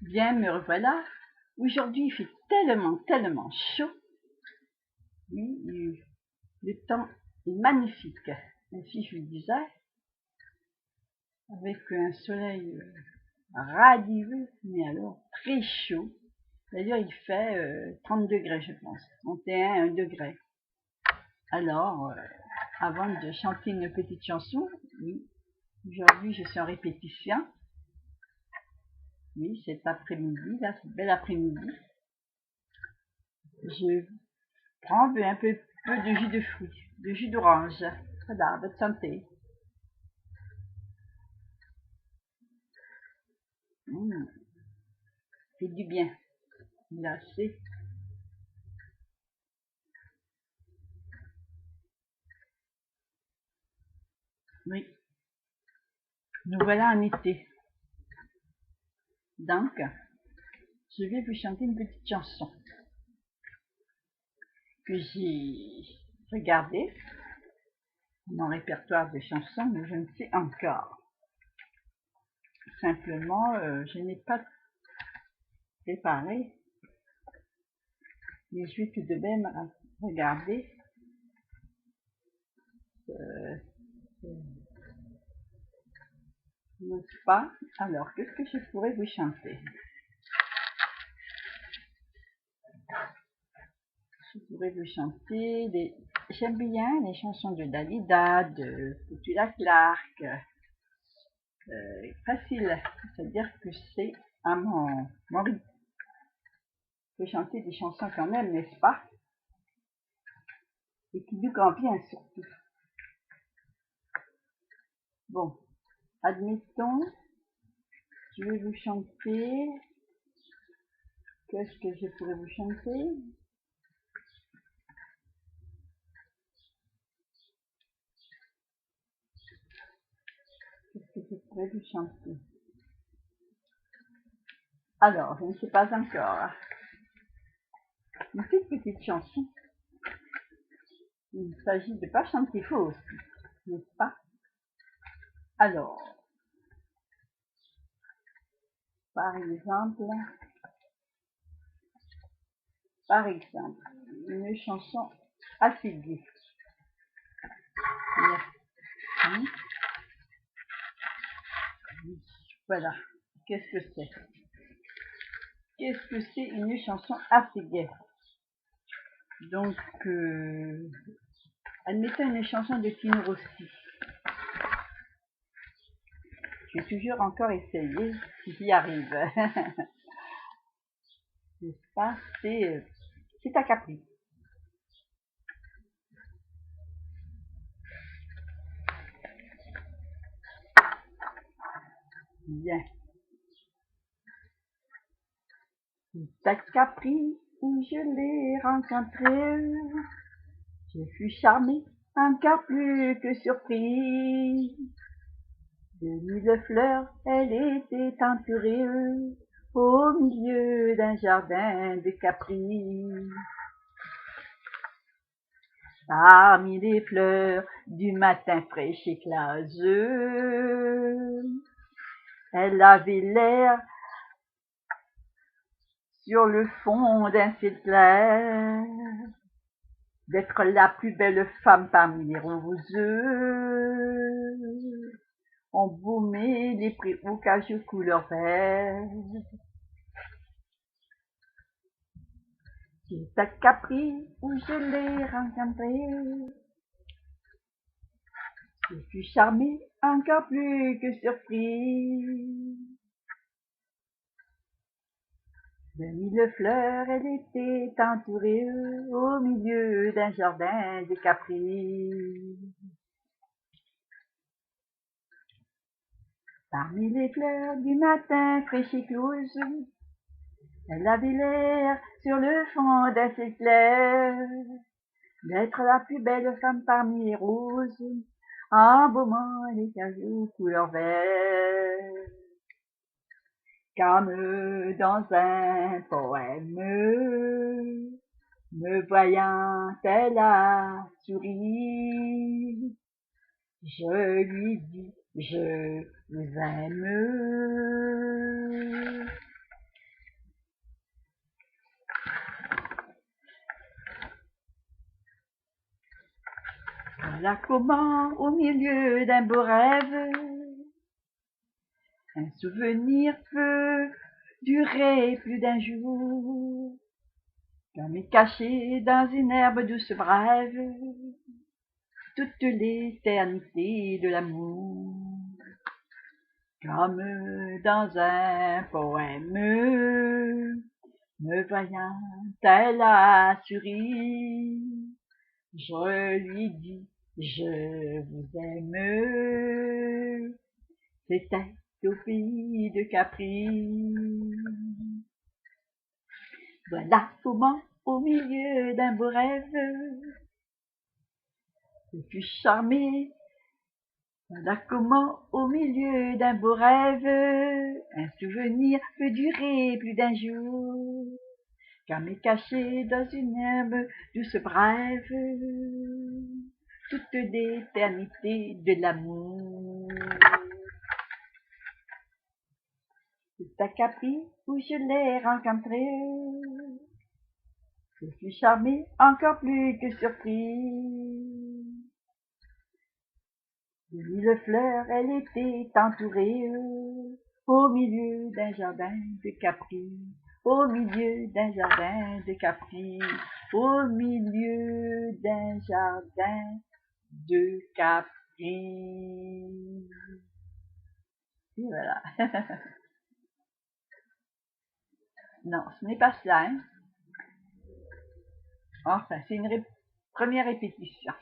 Bien, me revoilà. Aujourd'hui, il fait tellement chaud. Oui, le temps est magnifique. Ainsi, je le disais, avec un soleil radieux, mais alors très chaud. D'ailleurs, il fait 30 degrés, je pense. 31 degrés. Alors, avant de chanter une petite chanson, oui, aujourd'hui, je suis en répétition. Oui, cet après-midi, là, c'est bel après-midi. Je prends un peu de jus de fruits, de jus d'orange. Voilà, bonne santé. Mmh, c'est du bien. Glacé. Oui, nous voilà en été. Donc, je vais vous chanter une petite chanson que j'ai regardée, mon répertoire de chansons, mais je ne sais encore. Simplement, je n'ai pas préparé, mais je vais tout de même regarder. Euh, N'est-ce pas? Alors, qu'est-ce que je pourrais vous chanter? Je pourrais vous chanter des... J'aime bien les chansons de Dalida, de Petula Clark. Facile, c'est-à-dire que c'est à mon rythme. Je peux chanter des chansons quand même, n'est-ce pas? Et qui nous conviennent surtout. Bon, admettons, je vais vous chanter. Qu'est-ce que je pourrais vous chanter? Qu'est-ce que je pourrais vous chanter? Alors, je ne sais pas encore. Une toute petite chanson. Il s'agit de ne pas chanter faux aussi, n'est-ce pas? Alors, par exemple, une chanson assez gaie. Merci. Voilà. Qu'est-ce que c'est? Qu'est-ce que c'est une chanson assez gaie? Donc, admettons une chanson de Tino Rossi. Je vais toujours encore essayer si j'y arrive. N'est-ce pas? C'est à Capri. Bien. C'est à Capri où je l'ai rencontré. Je fus charmé, encore plus que surpris. De mille fleurs, elle était entourée au milieu d'un jardin de Capri. Parmi les fleurs du matin fraîche éclaseux, elle avait l'air sur le fond d'un ciel clair d'être la plus belle femme parmi les roses. Embaumé les prés au cajou couleur vert. C'est à Capri où je l'ai rencontré. Je suis charmé, encore plus que surpris. De mille fleurs, elle était entourée au milieu d'un jardin de Capri. Parmi les fleurs du matin fraîche éclose, elle avait l'air sur le fond d'un ciel clair d'être la plus belle femme parmi les roses, embaumant les cailloux couleur vert. Comme dans un poème, me voyant, elle a souri. Je lui dis, je vous aime. Voilà comment, au milieu d'un beau rêve, un souvenir peut durer plus d'un jour, comme est caché dans une herbe douce brève, toute l'éternité de l'amour. Comme dans un poème, me voyant, elle a souri. Je lui dis, je vous aime. C'était au pays de Capri. Voilà comment, au milieu d'un beau rêve, je fus charmée. Voilà comment, au milieu d'un beau rêve, un souvenir peut durer plus d'un jour, car m'est caché dans une herbe douce brève, toute l'éternité de l'amour. C'est à Capri où je l'ai rencontré, je suis charmée, encore plus que surpris. De mille fleurs, elle était entourée, au milieu d'un jardin de Capri, au milieu d'un jardin de Capri, au milieu d'un jardin de Capri. Et voilà. Non, ce n'est pas cela, hein. Enfin, c'est une première répétition.